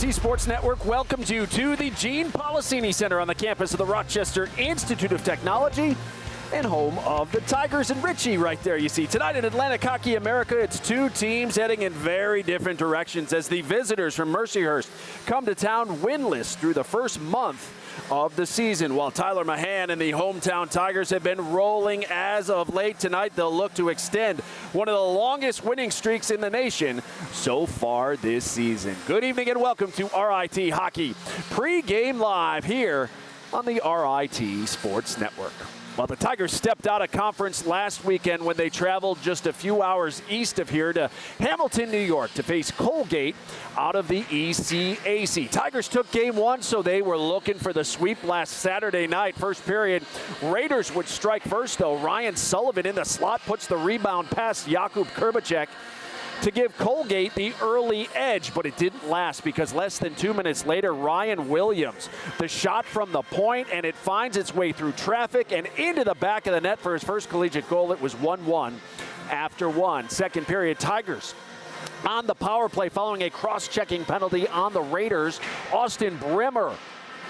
RIT Sports Network welcomes you to the Gene Policini Center on the campus of the Rochester Institute of Technology and home of the Tigers. And Richie right there, you see. Tonight in Atlantic Hockey America, it's two teams heading in very different directions as the visitors from Mercyhurst come to town winless through the first month of the season, while Tyler Mahan and the hometown Tigers have been rolling as of late. Tonight they'll look to extend one of the longest winning streaks in the nation so far this season. Good evening and welcome to RIT Hockey Pre-Game Live here on the RIT Sports Network. Well, the Tigers stepped out of conference last weekend when they traveled just a few hours east of here to Hamilton, New York to face Colgate out of the ECAC. Tigers took game one, so they were looking for the sweep last Saturday night. First period, Raiders would strike first, though. Ryan Sullivan in the slot puts the rebound past Jakub Kurbacek to give Colgate the early edge, but it didn't last because less than 2 minutes later, Ryan Williams, the shot from the point, and it finds its way through traffic and into the back of the net for his first collegiate goal. It was 1-1 after one. Second period, Tigers on the power play following a cross-checking penalty on the Raiders. Austin Brimmer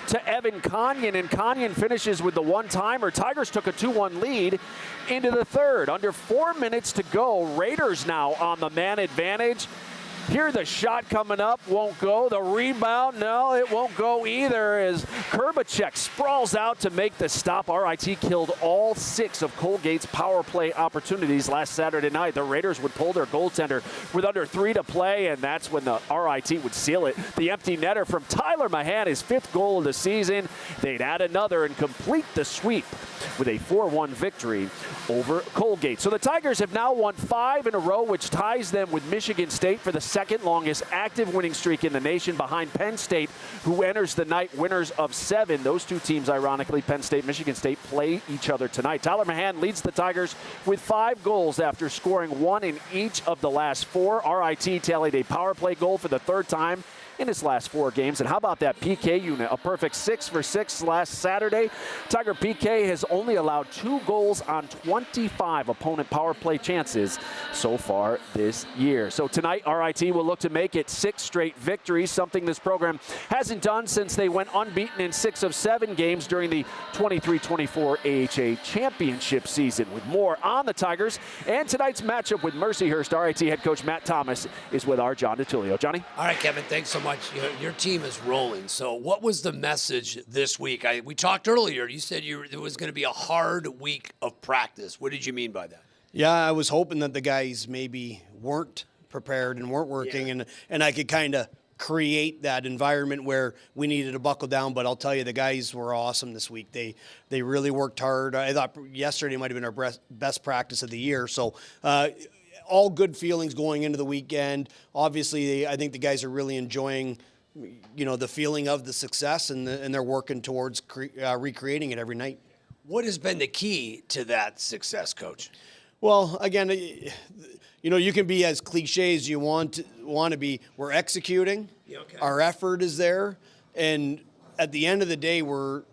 to Evan Conyon, and Conyon finishes with the one-timer. Tigers took a 2-1 lead into the third. Under 4 minutes to go, Raiders now on the man advantage. Here the shot coming up, won't go. The rebound, no, it won't go either as Kurbacek sprawls out to make the stop. RIT killed all 6 of Colgate's power play opportunities last Saturday night. The Raiders would pull their goaltender with under 3 to play, and that's when the RIT would seal it. The empty netter from Tyler Mahan, his 5th goal of the season. They'd add another and complete the sweep with a 4-1 victory over Colgate. So the Tigers have now won 5 in a row, which ties them with Michigan State for the second longest active winning streak in the nation, behind Penn State, who enters the night winners of 7. Those two teams, ironically, Penn State, Michigan State, play each other tonight. Tyler Mahan leads the Tigers with 5 goals after scoring 1 in each of the last 4. RIT tallied a power play goal for the 3rd time in his last 4 games. And how about that PK unit? A perfect 6 for 6 last Saturday. Tiger PK has only allowed 2 goals on 25 opponent power play chances so far this year. So tonight, RIT will look to make it 6 straight victories, something this program hasn't done since they went unbeaten in 6 of 7 games during the 23-24 AHA championship season. With more on the Tigers and tonight's matchup with Mercyhurst, RIT head coach Matt Thomas is with our John DiTullio. Johnny? All right, Kevin, thanks so much. Your team is rolling. So what was the message this week? We talked earlier. You said there was going to be a hard week of practice. What did you mean by that? Yeah, I was hoping that the guys maybe weren't prepared and weren't working, and I could kind of create that environment where we needed to buckle down. But I'll tell you, the guys were awesome this week. They really worked hard. I thought yesterday might have been our best practice of the year. So all good feelings going into the weekend. Obviously, I think the guys are really enjoying, the feeling of the success, and they're working towards recreating it every night. What has been the key to that success, Coach? Well, again, you can be as cliche as you want to be. We're executing. Yeah, okay. Our effort is there, and at the end of the day, we're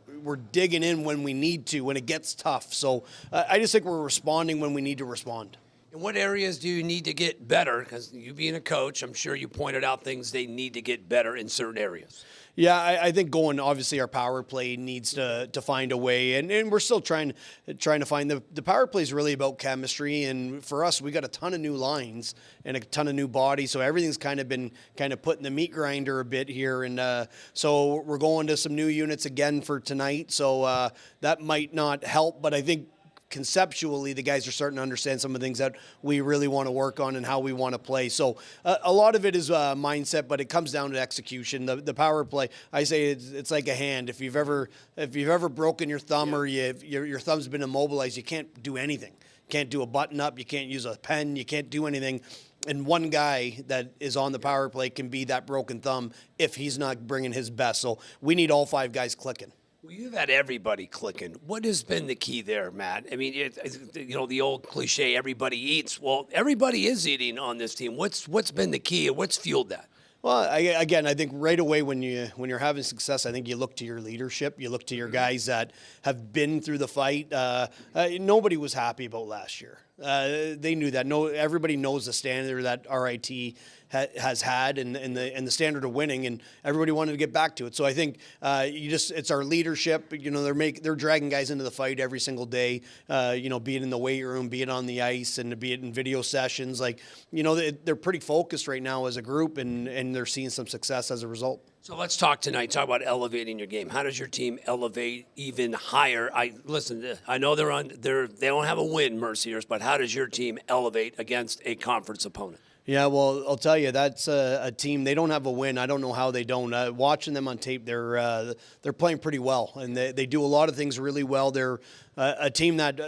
digging in when we need to, when it gets tough. So I just think we're responding when we need to respond. In what areas do you need to get better? Because you being a coach, I'm sure you pointed out things they need to get better in certain areas. Yeah, I think obviously our power play needs to find a way, and we're still trying to find the power play is really about chemistry, and for us, we got a ton of new lines and a ton of new bodies, so everything's kind of been put in the meat grinder a bit here, and so we're going to some new units again for tonight, so that might not help, but I think conceptually, the guys are starting to understand some of the things that we really want to work on and how we want to play. So a lot of it is mindset, but it comes down to execution. The power play, I say it's like a hand. If you've ever broken your thumb or your thumb's been immobilized, you can't do anything. Can't do a button up. You can't use a pen. You can't do anything. And one guy that is on the power play can be that broken thumb if he's not bringing his best. So we need all 5 guys clicking. Well, you've had everybody clicking. What has been the key there, Matt? I mean, the old cliche, everybody eats. Well, everybody is eating on this team. What's been the key? What's fueled that? Well, I think right away when you're having success, I think you look to your leadership. You look to your guys that have been through the fight. Nobody was happy about last year. They knew that. No, everybody knows the standard that RIT has had and the standard of winning, and everybody wanted to get back to it. So I think it's our leadership. You know, they're dragging guys into the fight every single day. You know, be it in the weight room, be it on the ice, and be it in video sessions. Like, you know, they're pretty focused right now as a group, and they're seeing some success as a result. So let's talk tonight. Talk about elevating your game. How does your team elevate even higher? I know they don't have a win, Mercyhurst, but how does your team elevate against a conference opponent? Yeah, well, I'll tell you, that's a team. They don't have a win. I don't know how they don't. Watching them on tape, they're playing pretty well, and they do a lot of things really well. They're a team that.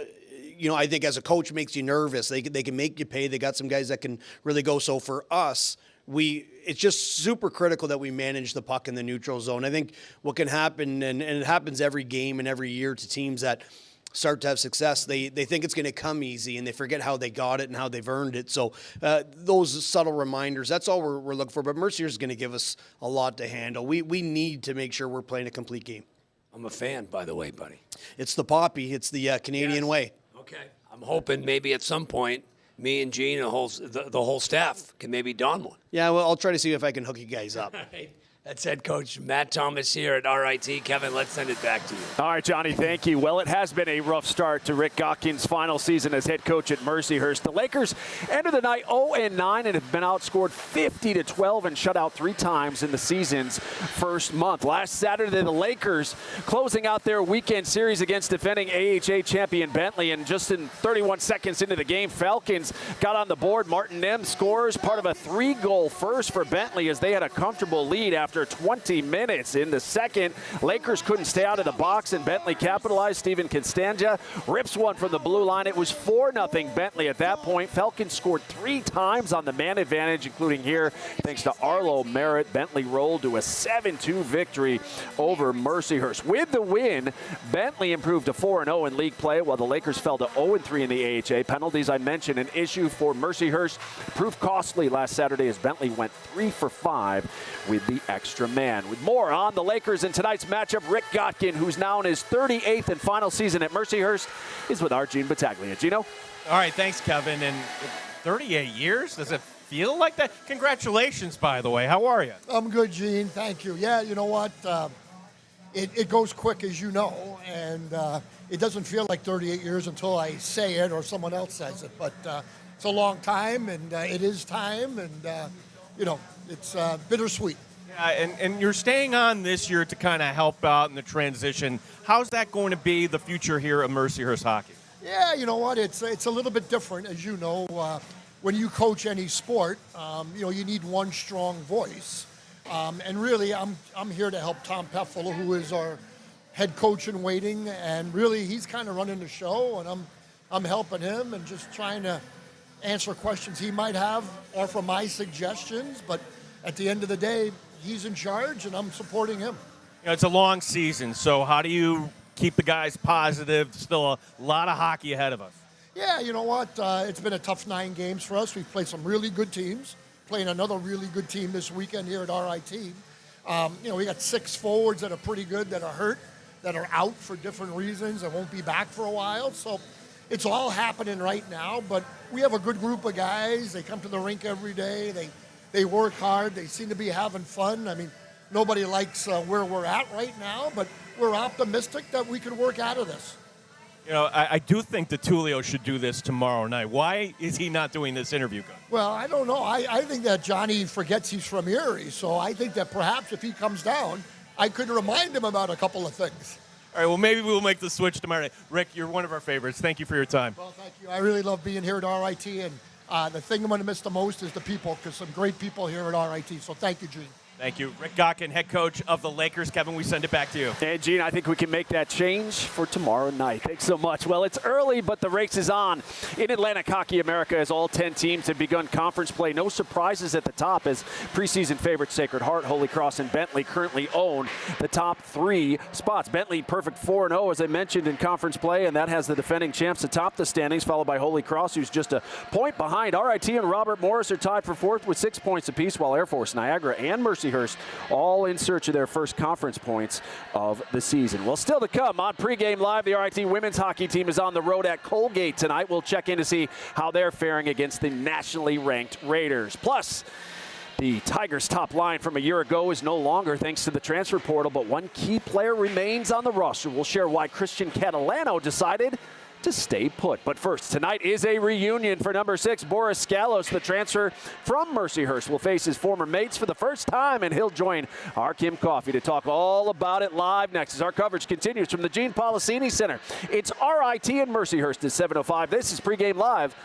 You know, I think as a coach makes you nervous. They can make you pay. They got some guys that can really go. So for us, it's just super critical that we manage the puck in the neutral zone. I think what can happen, and it happens every game and every year to teams that start to have success, they think it's going to come easy, and they forget how they got it and how they've earned it. So those subtle reminders, that's all we're looking for. But Mercyhurst is going to give us a lot to handle. We need to make sure we're playing a complete game. I'm a fan, by the way, buddy. It's the Poppy. It's the Canadian way. Okay. I'm hoping maybe at some point me and Gene and the whole staff can maybe don one. Yeah, well, I'll try to see if I can hook you guys up. All right. That's head coach Matt Thomas here at RIT. Kevin, let's send it back to you. All right, Johnny, thank you. Well, it has been a rough start to Rick Gotkin's final season as head coach at Mercyhurst. The Lakers enter the night 0-9 and have been outscored 50-12 and shut out 3 times in the season's first month. Last Saturday, the Lakers closing out their weekend series against defending AHA champion Bentley, and just in 31 seconds into the game, Falcons got on the board. Martin Nem scores, part of a 3-goal first for Bentley as they had a comfortable lead after 20 minutes. In the second, Lakers couldn't stay out of the box, and Bentley capitalized. Steven Constanja rips one from the blue line. It was 4-0 Bentley at that point. Falcons scored 3 times on the man advantage, including here thanks to Arlo Merritt. Bentley rolled to a 7-2 victory over Mercyhurst. With the win, Bentley improved to 4-0 in league play, while the Lakers fell to 0-3 in the AHA. Penalties, I mentioned, an issue for Mercyhurst. Proved costly last Saturday as Bentley went 3 for 5 with the extra man. With more on the Lakers in tonight's matchup, Rick Gotkin, who's now in his 38th and final season at Mercyhurst, is with our Gene Battaglia. Gino? All right, thanks, Kevin. And 38 years? Does it feel like that? Congratulations, by the way. How are you? I'm good, Gene. Thank you. Yeah, you know what? It goes quick, as you know, and it doesn't feel like 38 years until I say it or someone else says it. But it's a long time, and it is time, and, you know, it's bittersweet. Yeah, and you're staying on this year to kind of help out in the transition. How's that going to be the future here at Mercyhurst hockey? Yeah, you know what? It's a little bit different, as you know. When you coach any sport, you know, you need one strong voice. And really, I'm here to help Tom Peffel, who is our head coach in waiting, and really he's kind of running the show, and I'm helping him and just trying to answer questions he might have, offer my suggestions. But at the end of the day, he's in charge, and I'm supporting him. You know, it's a long season, so how do you keep the guys positive? Still a lot of hockey ahead of us. Yeah, you know what? It's been a tough 9 games for us. We've played some really good teams. Playing another really good team this weekend here at RIT. You know, we got 6 forwards that are pretty good, that are hurt, that are out for different reasons and won't be back for a while. So it's all happening right now, but we have a good group of guys. They come to the rink every day. They work hard. They seem to be having fun. I mean, nobody likes where we're at right now, but we're optimistic that we can work out of this. You know, I do think that Tulio should do this tomorrow night. Why is he not doing this interview? Well, I don't know. I think that Johnny forgets he's from Erie, so I think that perhaps if he comes down, I could remind him about a couple of things. All right, well, maybe we'll make the switch tomorrow night. Rick, you're one of our favorites. Thank you for your time. Well, thank you. I really love being here at RIT, and the thing I'm going to miss the most is the people, because some great people here at RIT. So thank you, Gene. Thank you. Rick Gotkin, head coach of the Lakers. Kevin, we send it back to you. And, Gene, I think we can make that change for tomorrow night. Thanks so much. Well, it's early, but the race is on. In Atlantic Hockey America, as all 10 teams have begun conference play, no surprises at the top as preseason favorites Sacred Heart, Holy Cross, and Bentley currently own the top 3 spots. Bentley perfect 4-0, as I mentioned, in conference play, and that has the defending champs atop the standings, followed by Holy Cross, who's just a point behind. RIT and Robert Morris are tied for 4th with 6 points apiece, while Air Force, Niagara, and Mercy Mercyhurst, all in search of their first conference points of the season. Well, still to come on Pregame Live, the RIT women's hockey team is on the road at Colgate tonight. We'll check in to see how they're faring against the nationally ranked Raiders. Plus, the Tigers' top line from a year ago is no longer thanks to the transfer portal, but one key player remains on the roster. We'll share why Christian Catalano decided to stay put. But first, tonight is a reunion for number 6, Boris Scalos. The transfer from Mercyhurst will face his former mates for the first time, and he'll join our Kim Coffey to talk all about it live next as our coverage continues from the Gene Policini Center. It's RIT and Mercyhurst at 7:05. This is Pregame Live.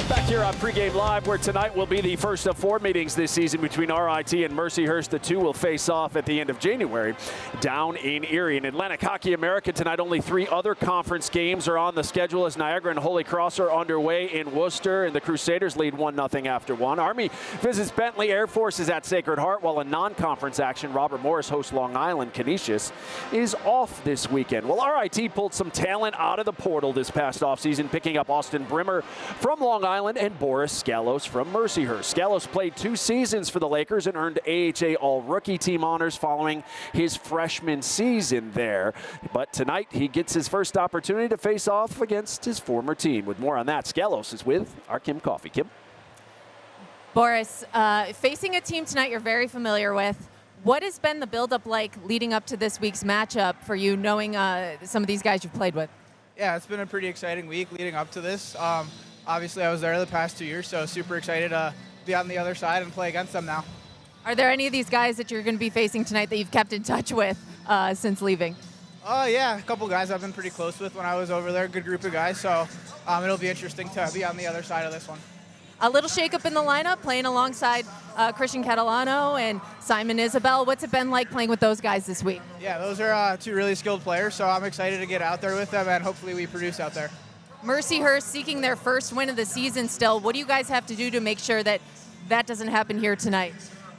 Back here on Pregame Live, where tonight will be the first of 4 meetings this season between RIT and Mercyhurst. The two will face off at the end of January down in Erie. In Atlantic Hockey America tonight, only 3 other conference games are on the schedule as Niagara and Holy Cross are underway in Worcester, and the Crusaders lead 1-0 after 1. Army visits Bentley. Air Force is at Sacred Heart, while in non-conference action, Robert Morris hosts Long Island. Canisius is off this weekend. Well, RIT pulled some talent out of the portal this past offseason, picking up Austin Brimmer from Long Island and Boris Scalos from Mercyhurst. Scalos played 2 seasons for the Lakers and earned AHA All-Rookie Team honors following his freshman season there. But tonight, he gets his first opportunity to face off against his former team. With more on that, Scalos is with our Kim Coffey. Kim? Boris, facing a team tonight you're very familiar with, what has been the build-up like leading up to this week's matchup for you, knowing some of these guys you've played with? Yeah, it's been a pretty exciting week leading up to this. Obviously, I was there the past 2 years, so super excited to be on the other side and play against them now. Are there any of these guys that you're going to be facing tonight that you've kept in touch with since leaving? Yeah, a couple guys I've been pretty close with when I was over there, good group of guys, so it'll be interesting to be on the other side of this one. A little shakeup in the lineup, playing alongside Christian Catalano and Simon Isabel. What's it been like playing with those guys this week? Yeah, those are 2 really skilled players, so I'm excited to get out there with them, and hopefully we produce out there. Mercyhurst seeking their first win of the season still. What do you guys have to do to make sure that that doesn't happen here tonight?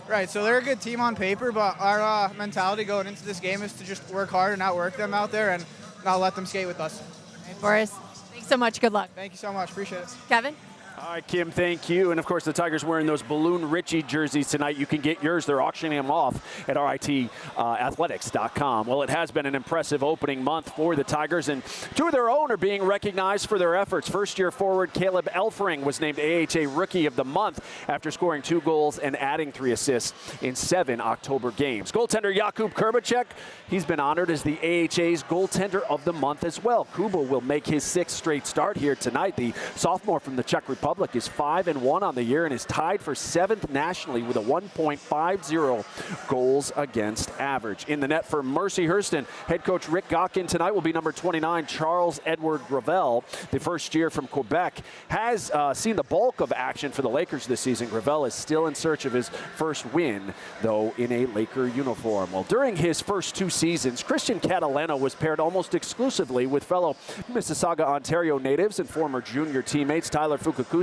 Right, so they're a good team on paper, but our mentality going into this game is to just work hard and outwork them out there and not let them skate with us. Hey, Boris, thanks so much. Good luck. Thank you so much. Appreciate it. Kevin? All right, Kim, thank you. And, of course, the Tigers wearing those Balloon Richie jerseys tonight. You can get yours. They're auctioning them off at RITathletics.com. Well, it has been an impressive opening month for the Tigers, and 2 of their own are being recognized for their efforts. First-year forward Caleb Elfring was named AHA Rookie of the Month after scoring 2 goals and adding 3 assists in 7 October games. Goaltender Jakub Kurbacek, he's been honored as the AHA's Goaltender of the Month as well. Kuba will make his 6th straight start here tonight. The sophomore from the Czech Republic is 5-1 on the year and is tied for 7th nationally with a 1.50 goals against average. In the net for Mercyhurst, and head coach Rick Gawkin tonight will be number 29, Charles Edward Gravel. The first year from Quebec has seen the bulk of action for the Lakers this season. Gravel is still in search of his first win, though in a Laker uniform. Well, during his first 2 seasons, Christian Catalano was paired almost exclusively with fellow Mississauga, Ontario natives and former junior teammates Tyler Fukakusa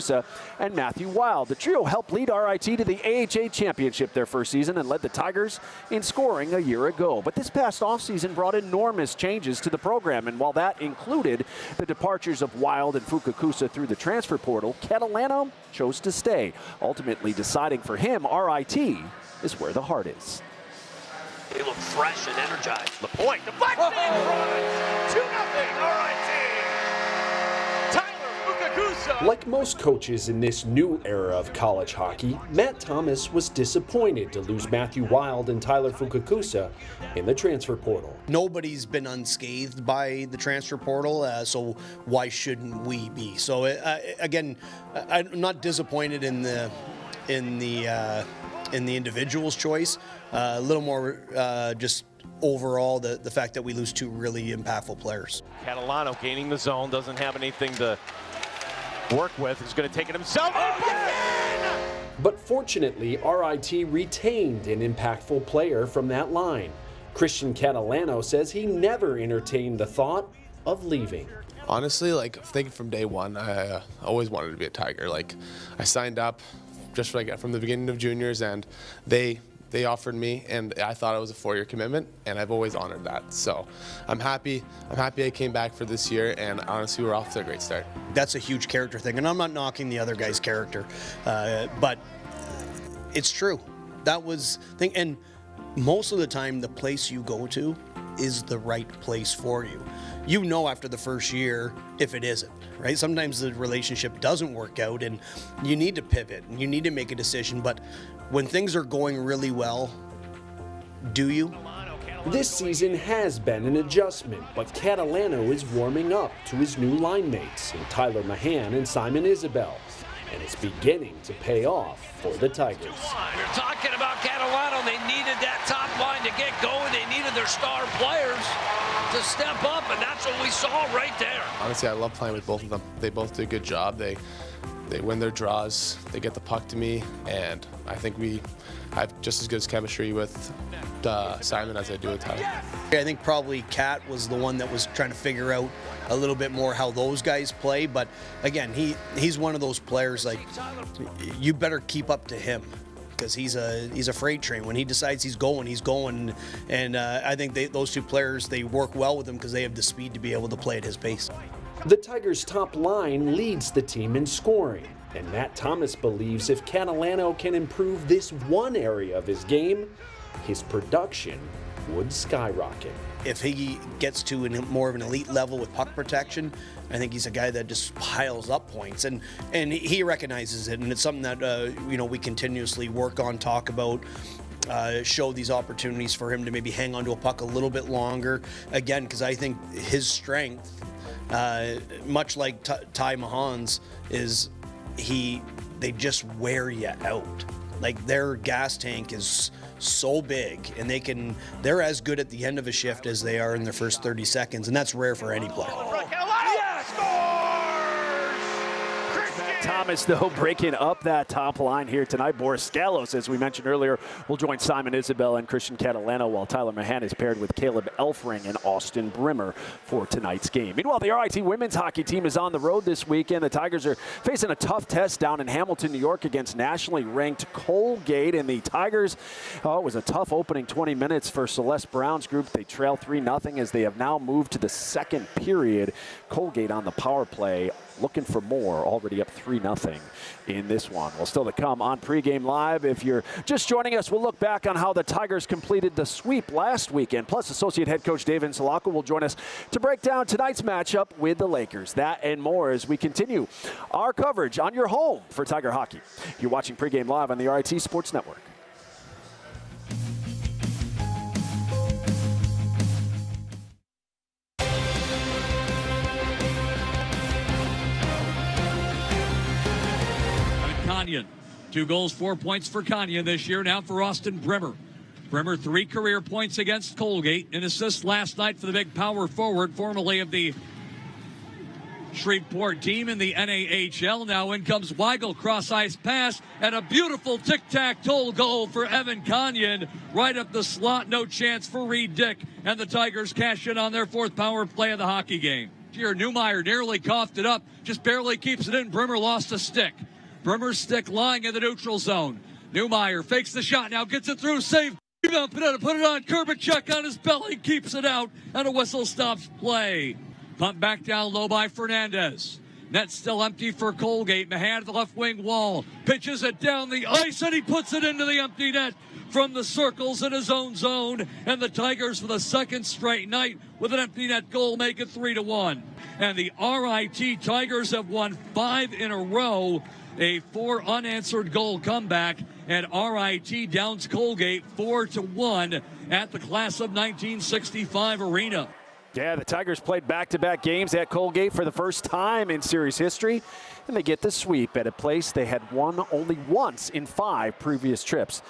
and Matthew Wild. The trio helped lead RIT to the AHA championship their first season and led the Tigers in scoring a year ago. But this past offseason brought enormous changes to the program, and while that included the departures of Wild and Fukakusa through the transfer portal, Catalano chose to stay, ultimately deciding for him RIT is where the heart is. They look fresh and energized. The point. Deflected in front. 2-0 RIT. Like most coaches in this new era of college hockey, Matt Thomas was disappointed to lose Matthew Wild and Tyler Fukakusa in the transfer portal. Nobody's been unscathed by the transfer portal, so why shouldn't we be? So again, I'm not disappointed in the individual's choice. A little more just overall the fact that we lose 2 really impactful players. Catalano gaining the zone, doesn't have anything to work with. He's going to take it himself. But fortunately, RIT retained an impactful player from that line. Christian Catalano says he never entertained the thought of leaving. Honestly, thinking from day one, I always wanted to be a Tiger. I signed up just from the beginning of juniors, and they they offered me, and I thought it was a 4-year commitment, and I've always honored that. So I'm happy I came back for this year, and honestly, we're off to a great start. That's a huge character thing, and I'm not knocking the other guy's character, but it's true. That was thing, and most of the time, the place you go to is the right place for you. You know after the first year if it isn't, right? Sometimes the relationship doesn't work out and you need to pivot and you need to make a decision, but when things are going really well, do you? This season has been an adjustment, but Catalano is warming up to his new line mates in Tyler Mahan and Simon Isabel, and it's beginning to pay off for the Tigers. You're talking about Catalano. They needed that top line to get going. They needed their star players to step up, and that's what we saw right there. Honestly, I love playing with both of them. They both do a good job. They win their draws. They get the puck to me, and I think I have just as good as chemistry with Simon as I do with Tyler. I think probably Cat was the one that was trying to figure out a little bit more how those guys play, but again, he's one of those players, like, you better keep up to him because he's a freight train. When he decides he's going, and I think those two players, they work well with him because they have the speed to be able to play at his pace. The Tigers' top line leads the team in scoring, and Matt Thomas believes if Catalano can improve this one area of his game, his production would skyrocket. If he gets to more of an elite level with puck protection, I think he's a guy that just piles up points, and he recognizes it, and it's something that we continuously work on, talk about, show these opportunities for him to maybe hang on to a puck a little bit longer. Again, because I think his strength, much like Ty Mahan's, is they just wear you out. Like, their gas tank is so big, and they're as good at the end of a shift as they are in their first 30 seconds, and that's rare for any player. Thomas, though, breaking up that top line here tonight. Boris Scalos, as we mentioned earlier, will join Simon Isabel and Christian Catalano, while Tyler Mahan is paired with Caleb Elfring and Austin Brimmer for tonight's game. Meanwhile, the RIT women's hockey team is on the road this weekend. The Tigers are facing a tough test down in Hamilton, New York, against nationally ranked Colgate. And the Tigers, it was a tough opening 20 minutes for Celeste Brown's group. They trail 3-0 as they have now moved to the second period. Colgate on the power play, looking for more, already up 3-0 in this one. Well, still to come on Pregame Live. If you're just joining us, we'll look back on how the Tigers completed the sweep last weekend. Plus, associate head coach David Salako will join us to break down tonight's matchup with the Lakers. That and more as we continue our coverage on your home for Tiger hockey. You're watching Pregame Live on the RIT Sports Network. Kanyan. 2 goals, 4 points for Kanyan this year. Now for Austin Brimmer. Brimmer, 3 career points against Colgate. An assist last night for the big power forward, formerly of the Shreveport team in the NAHL. Now in comes Weigel, cross-ice pass, and a beautiful tic-tac-toe goal for Evan Kanyan. Right up the slot, no chance for Reed Dick. And the Tigers cash in on their 4th power play of the hockey game. Here, Newmeyer nearly coughed it up, just barely keeps it in. Brimmer lost a stick. Brimmer's stick lying in the neutral zone. Newmeyer fakes the shot, now gets it through, save. Put it on Kurbacek on his belly, keeps it out, and a whistle stops play. Pumped back down low by Fernandez. Net still empty for Colgate. Mahan at the left wing wall. Pitches it down the ice, and he puts it into the empty net from the circles in his own zone. And the Tigers, for the second straight night, with an empty net goal, make it 3-1. And the RIT Tigers have won 5 in a row. A 4 unanswered goal comeback, and RIT downs Colgate 4-1 at the class of 1965 arena. Yeah, the Tigers played back-to-back games at Colgate for the first time in series history, and they get the sweep at a place they had won only once in 5 previous trips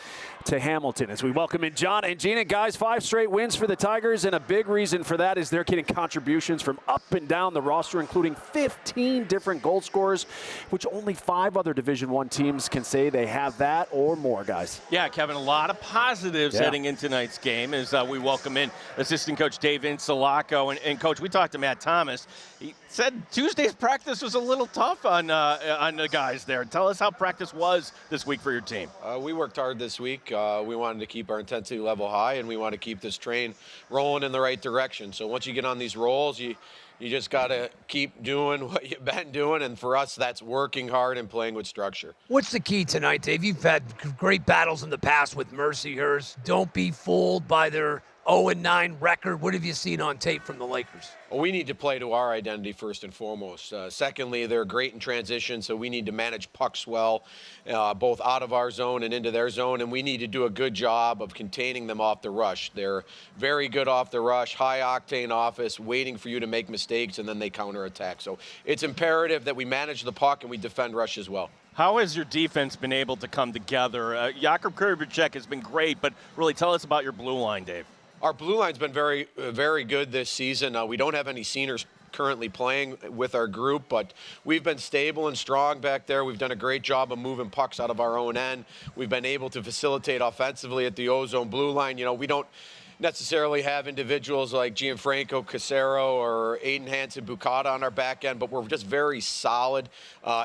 to Hamilton. As we welcome in John and Gina. Guys, 5 straight wins for the Tigers, and a big reason for that is they're getting contributions from up and down the roster, including 15 different goal scorers, which only 5 other Division I teams can say they have that or more, guys. Yeah, Kevin, a lot of positives heading into tonight's game as we welcome in assistant coach Dave Insalaka. Zalako, and Coach, we talked to Matt Thomas. He said Tuesday's practice was a little tough on the guys there. Tell us how practice was this week for your team. We worked hard this week. We wanted to keep our intensity level high, and we want to keep this train rolling in the right direction. So once you get on these rolls, you just got to keep doing what you've been doing, and for us, that's working hard and playing with structure. What's the key tonight, Dave? You've had great battles in the past with Mercyhurst. Don't be fooled by their 0-9 record. What have you seen on tape from the Lakers? Well, we need to play to our identity first and foremost. Secondly, they're great in transition, so we need to manage pucks well, both out of our zone and into their zone, and we need to do a good job of containing them off the rush. They're very good off the rush, high-octane offense, waiting for you to make mistakes, and then they counterattack. So it's imperative that we manage the puck and we defend rush as well. How has your defense been able to come together? Jakub Krubicek has been great, but really tell us about your blue line, Dave. Our blue line's been very, very good this season. We don't have any seniors currently playing with our group, but we've been stable and strong back there. We've done a great job of moving pucks out of our own end. We've been able to facilitate offensively at the O-zone blue line. You know, we don't necessarily have individuals like Gianfranco Casero or Aiden Hansen-Bukata on our back end, but we're just very solid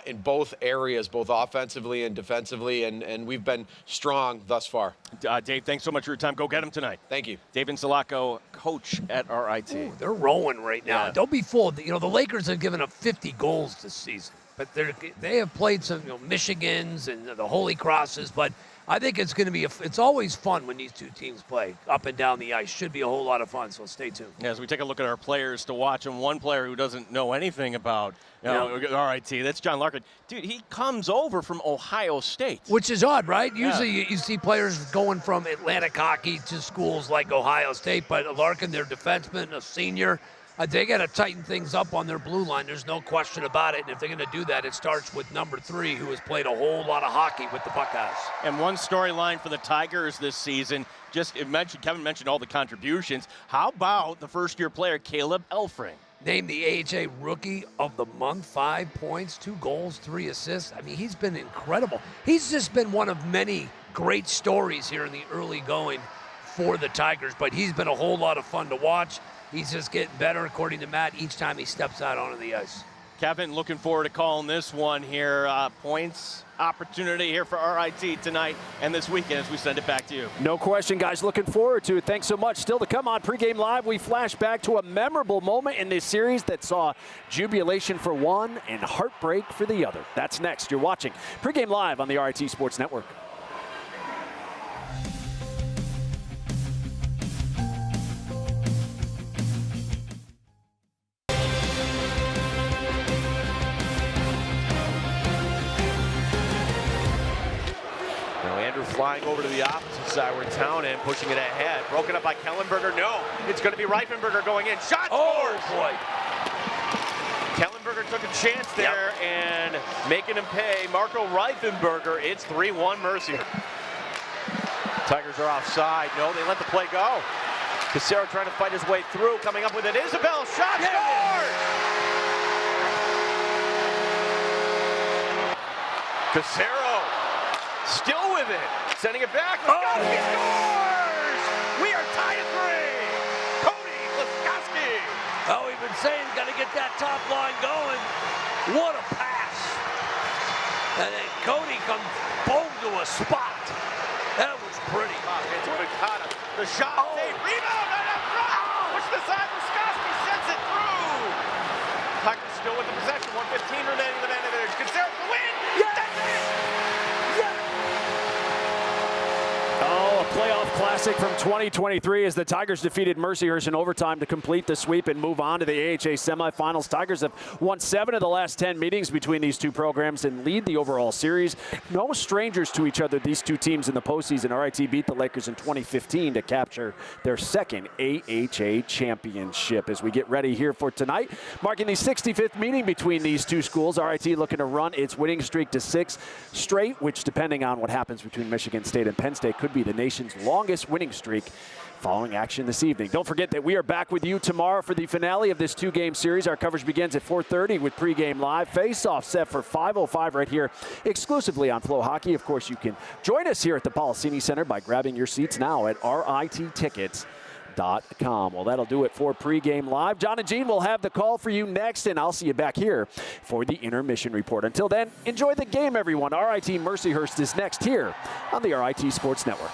in both areas, both offensively and defensively, and we've been strong thus far. Dave, thanks so much for your time. Go get him tonight. Thank you. Dave Zalako, coach at RIT. Ooh, they're rolling right now. Yeah. Don't be fooled. You know, the Lakers have given up 50 goals this season, but they have played some Michigans and the Holy Crosses, but I think it's going to be it's always fun when these two teams play up and down the ice. Should be a whole lot of fun, so stay tuned. As we take a look at our players to watch, and one player who doesn't know anything about RIT, that's John Larkin. Dude, he comes over from Ohio State. Which is odd, right? Yeah. Usually you see players going from Atlantic hockey to schools like Ohio State, but Larkin, their defenseman, a senior, they got to tighten things up on their blue line. There's no question about it. And if they're going to do that, it starts with number 3, who has played a whole lot of hockey with the Buckeyes. And one storyline for the Tigers this season, Kevin mentioned all the contributions. How about the first-year player, Caleb Elfring? Named the AHA Rookie of the Month, 5 points, 2 goals, 3 assists. I mean, he's been incredible. He's just been one of many great stories here in the early going for the Tigers, but he's been a whole lot of fun to watch. He's just getting better, according to Matt, each time he steps out onto the ice. Kevin, looking forward to calling this one here. Points opportunity here for RIT tonight and this weekend as we send it back to you. No question, guys. Looking forward to it. Thanks so much. Still to come on Pregame Live, we flash back to a memorable moment in this series that saw jubilation for one and heartbreak for the other. That's next. You're watching Pregame Live on the RIT Sports Network. Flying over to the opposite side where Townend pushing it ahead. Broken up by Kellenberger. No, it's going to be Reifenberger going in. Shot scores! Boy. Kellenberger took a chance there and making him pay. Marco Reifenberger, it's 3-1 Mercy. Tigers are offside. No, they let the play go. Casero trying to fight his way through, coming up with it. Isabel, shot scores! Casero still with it. Sending it back. Laskowski scores! We are tied at 3. Cody Laskowski. Oh, we've been saying got to get that top line going. What a pass. And then Cody comes boom to a spot. That was pretty. The shot, rebound, and a throw. Push the side, Laskowski sends it through. Tigers still with the possession. 1:15 remaining in the end of it. Casero for the win. Yes! That's it. Oh, a playoff classic from 2023 as the Tigers defeated Mercyhurst in overtime to complete the sweep and move on to the AHA semifinals. Tigers have won 7 of the last 10 meetings between these two programs and lead the overall series. No strangers to each other, these two teams in the postseason. RIT beat the Lakers in 2015 to capture their second AHA championship. As we get ready here for tonight, marking the 65th meeting between these two schools, RIT looking to run its winning streak to 6 straight, which, depending on what happens between Michigan State and Penn State, could be the nation's longest winning streak following action this evening. Don't forget that we are back with you tomorrow for the finale of this 2-game series. Our coverage begins at 4:30 with Pregame Live. Face-off set for 5:05 right here exclusively on Flow Hockey. Of course, you can join us here at the Policini Center by grabbing your seats now at RITtickets.com. Well, that'll do it for Pregame Live. John and Gene will have the call for you next, and I'll see you back here for the intermission report. Until then, enjoy the game, everyone. RIT Mercyhurst is next here on the RIT Sports Network.